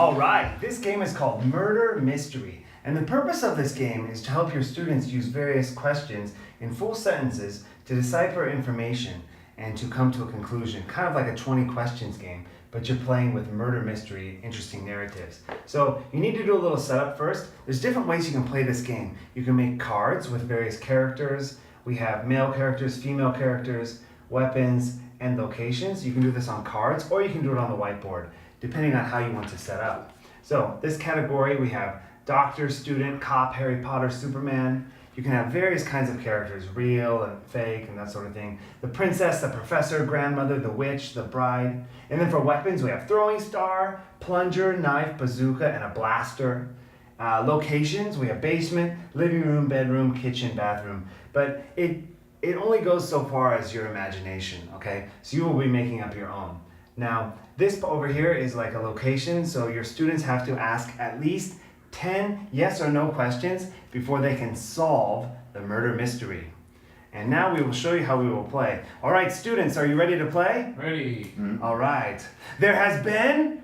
All right, this game is called Murder Mystery. And the purpose of this game is to help your students use various questions in full sentences to decipher information and to come to a conclusion, kind of like a 20 questions game, but you're playing with murder mystery, interesting narratives. So you need to do a little setup first. There's different ways you can play this game. You can make cards with various characters. We have male characters, female characters, weapons, and locations. You can do this on cards, or you can do it on the whiteboard, depending on how you want to set up. So this category, we have doctor, student, cop, Harry Potter, Superman. You can have various kinds of characters, real and fake and that sort of thing. The princess, the professor, grandmother, the witch, the bride. And then for weapons, we have throwing star, plunger, knife, bazooka, and a blaster. Locations, we have basement, living room, bedroom, kitchen, bathroom. But it only goes so far as your imagination, okay? So you will be making up your own. Now, this over here is like a location, so your students have to ask at least 10 yes or no questions before they can solve the murder mystery. And now we will show you how we will play. All right, students, are you ready to play? Ready. All right. There has been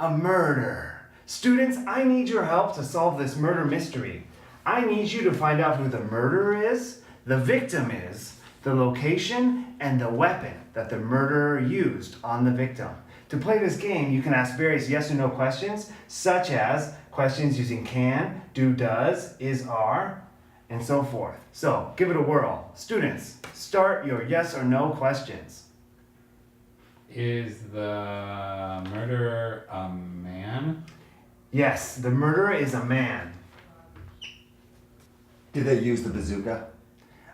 a murder. Students, I need your help to solve this murder mystery. I need you to find out who the murderer is, the victim is, the location, and the weapon that the murderer used on the victim. To play this game, you can ask various yes or no questions, such as questions using can, do, does, is, are, and so forth. So, give it a whirl. Students, start your yes or no questions. Is the murderer a man? Yes, the murderer is a man. Did they use the bazooka?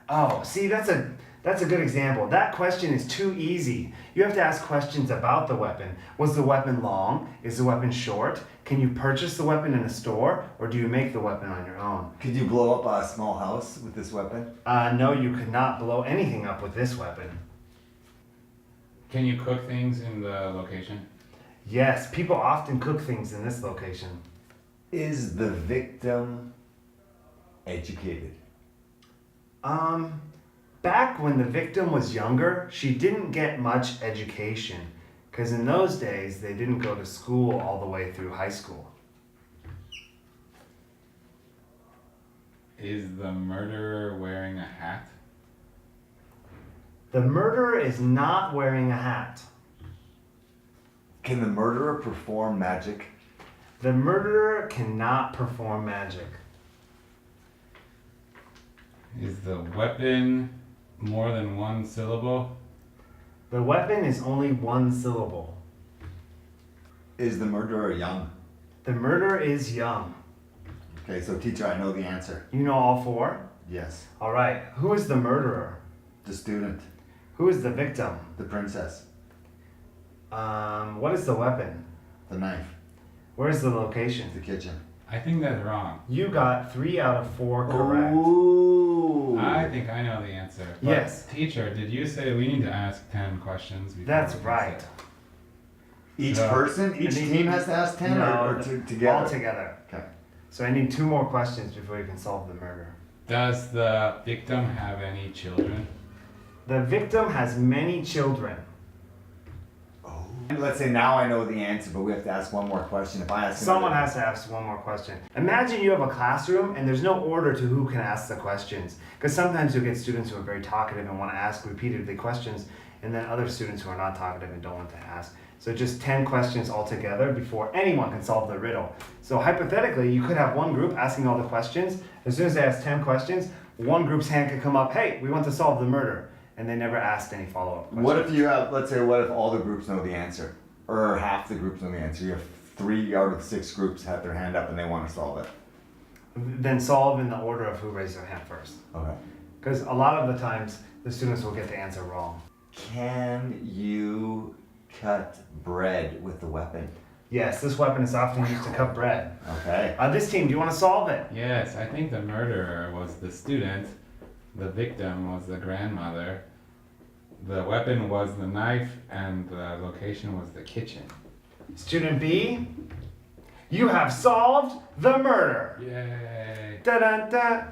Oh, see, that's a good example. That question is too easy. You have to ask questions about the weapon. Was the weapon long? Is the weapon short? Can you purchase the weapon in a store, or do you make the weapon on your own? Could you blow up a small house with this weapon? No, you could not blow anything up with this weapon. Can you cook things in the location? Yes, people often cook things in this location. Is the victim educated? Back when the victim was younger, she didn't get much education, because in those days, they didn't go to school all the way through high school. Is the murderer wearing a hat? The murderer is not wearing a hat. Can the murderer perform magic? The murderer cannot perform magic. Is the weapon more than one syllable? The weapon is only one syllable. Is the murderer young? The murderer is young. Okay, so teacher, I know the answer. You know all four? Yes. All right. Who is the murderer? The student. Who is the victim? The princess. What is the weapon? The knife. Where is the location? The kitchen. I think that's wrong. You got 3 out of 4 correct. Ooh. I think I know the answer. But Yes. Teacher, did you say we need to ask 10 questions before That's we can right. say- Each So- person, each And then team you- has to ask 10 No, or together? All together. Okay. So I need 2 more questions before you can solve the murder. Does the victim have any children? The victim has many children. Oh. Let's say now I know the answer, but we have to ask one more question. If I ask Someone another- has to ask one more question. Imagine you have a classroom and there's no order to who can ask the questions. Because sometimes you'll get students who are very talkative and want to ask repeatedly questions, and then other students who are not talkative and don't want to ask. So just 10 questions altogether before anyone can solve the riddle. So hypothetically, you could have one group asking all the questions. As soon as they ask 10 questions, one group's hand could come up, hey, we want to solve the murder. And they never asked any follow-up questions. What if you have, let's say, what if all the groups know the answer? Or half the groups know the answer? You have 3 out of 6 groups have their hand up and they want to solve it. Then solve in the order of who raised their hand first. Okay. Because a lot of the times, the students will get the answer wrong. Can you cut bread with the weapon? Yes, this weapon is often used to cut bread. Okay. This team, do you want to solve it? Yes, I think the murderer was the student. The victim was the grandmother. The weapon was the knife, and the location was the kitchen. Student B, you have solved the murder. Yay! Da-da-da.